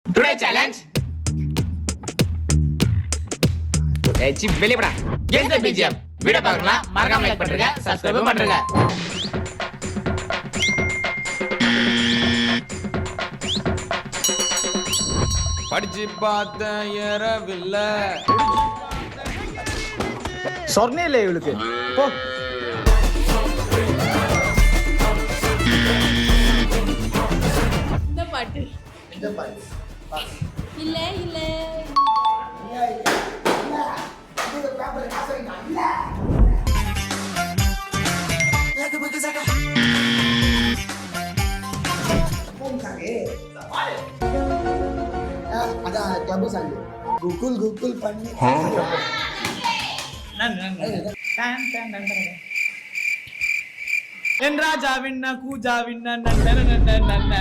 today challenge வெளியடா guess தி BGM video பார்க்கலாம் மறக்காம like பண்ணுங்க சப்ஸ்கிரைப் பண்ணுங்க படிச்சு பார்த்த ஏறவில்ல சொர்ணே இல்லை இவளுக்கு போ இந்த பாட்டு இல்ல இல்ல அதான் கிளப் சாங் கூகுள் பண்ணி என் ராஜா விண்ணா கூஜா விண்ணா நன்ன